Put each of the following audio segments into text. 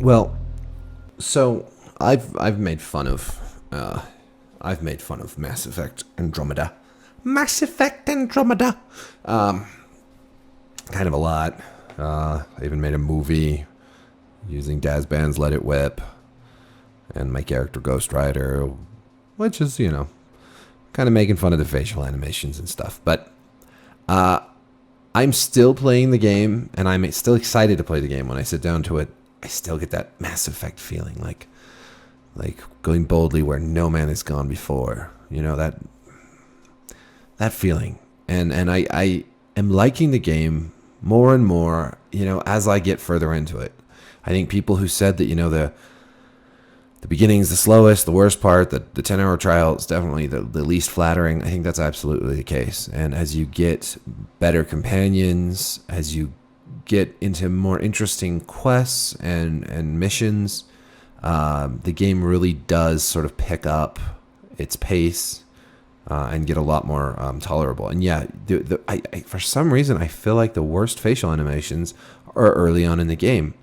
Well, so I've made fun of Mass Effect Andromeda. Mass Effect Andromeda. Kind of a lot. I even made a movie using Daz Band's Let It Whip and my character Ghost Rider, which is, kind of making fun of the facial animations and stuff. But I'm still playing the game, and I'm still excited to play the game. When I sit down to it, I still get that Mass Effect feeling, like going boldly where no man has gone before. That feeling. And I am liking the game more and more, as I get further into it. I think people who said that, the beginning's the slowest, the worst part, the 10-hour trial is definitely the least flattering. I think that's absolutely the case. And as you get better companions, as you get into more interesting quests and missions, the game really does sort of pick up its pace and get a lot more tolerable. And yeah, I for some reason, I feel like the worst facial animations are early on in the game.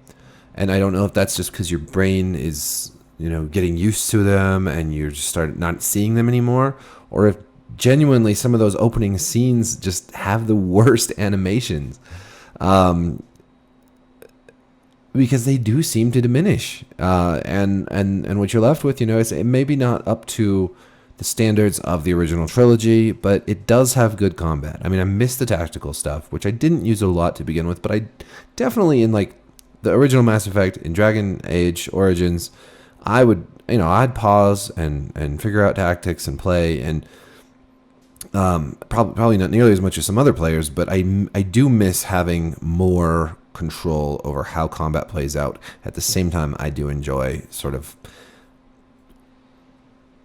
And I don't know if that's just because your brain is getting used to them and you just start not seeing them anymore, or if genuinely some of those opening scenes just have the worst animations, because they do seem to diminish, and what you're left with, is it maybe not up to the standards of the original trilogy, but it does have good combat. I mean, I miss the tactical stuff, which I didn't use a lot to begin with, but I definitely in like the original Mass Effect in Dragon Age Origins, I would, I'd pause and figure out tactics and play, and probably not nearly as much as some other players, but I do miss having more control over how combat plays out. At the same time, I do enjoy sort of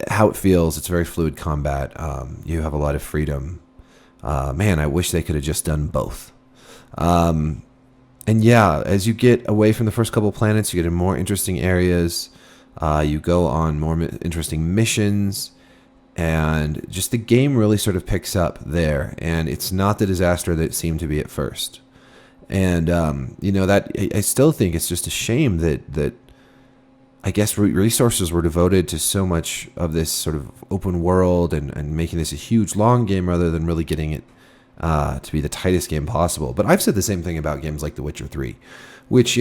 how it feels. It's very fluid combat. You have a lot of freedom. Man, I wish they could have just done both. And yeah, as you get away from the first couple planets, you get in more interesting areas. You go on more interesting missions, and just the game really sort of picks up there. And it's not the disaster that it seemed to be at first. And that I still think it's just a shame that I guess resources were devoted to so much of this sort of open world and making this a huge long game rather than really getting it to be the tightest game possible. But I've said the same thing about games like The Witcher 3, which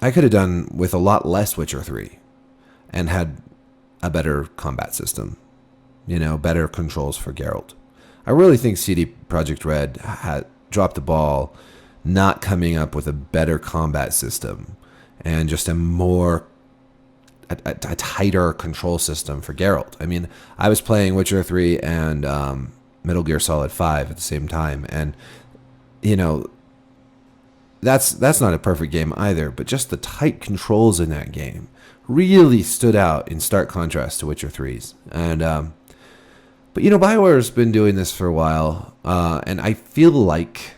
I could have done with a lot less Witcher 3 and had a better combat system, better controls for Geralt. I really think CD Projekt Red had dropped the ball not coming up with a better combat system and just a tighter control system for Geralt. I mean, I was playing Witcher 3 and Metal Gear Solid 5 at the same time, and that's not a perfect game either, but just the tight controls in that game really stood out in stark contrast to Witcher 3's. And but BioWare's been doing this for a while, and I feel like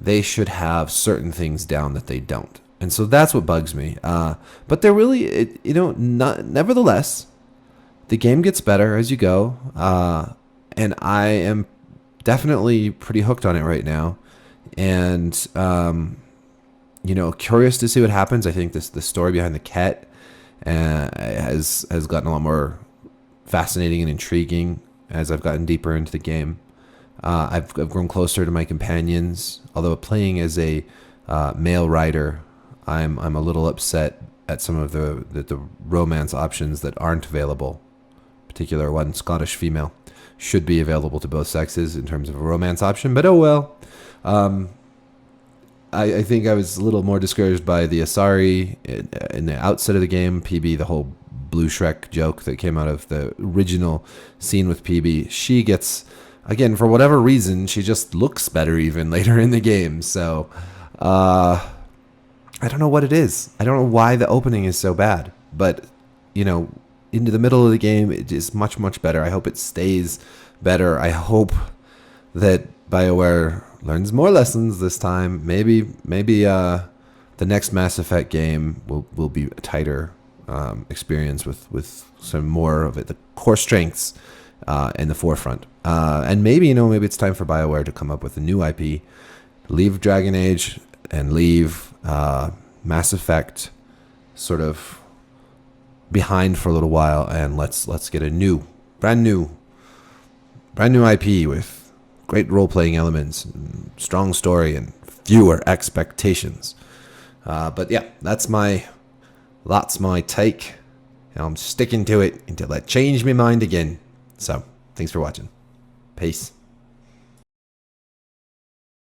they should have certain things down that they don't. And so that's what bugs me. But they're really, nevertheless, the game gets better as you go, and I am definitely pretty hooked on it right now. And curious to see what happens. I think the story behind the Ket has gotten a lot more fascinating and intriguing as I've gotten deeper into the game. I've grown closer to my companions. Although playing as a male rider, I'm a little upset at some of the romance options that aren't available. In particular, one Scottish female should be available to both sexes in terms of a romance option, but oh well. I think I was a little more discouraged by the Asari in the outset of the game. PB, the whole Blue Shrek joke that came out of the original scene with PB. She gets, again, for whatever reason, she just looks better even later in the game. So, I don't know what it is. I don't know why the opening is so bad. But, into the middle of the game, it is much, much better. I hope it stays better. I hope that BioWare learns more lessons this time. Maybe the next Mass Effect game will be a tighter experience with some more of it, the core strengths in the forefront. And maybe it's time for BioWare to come up with a new IP, leave Dragon Age and leave Mass Effect sort of behind for a little while, and let's get a brand new IP with great role-playing elements, and strong story, and fewer expectations. But yeah, that's my take. And I'm sticking to it until I change my mind again. So, thanks for watching. Peace.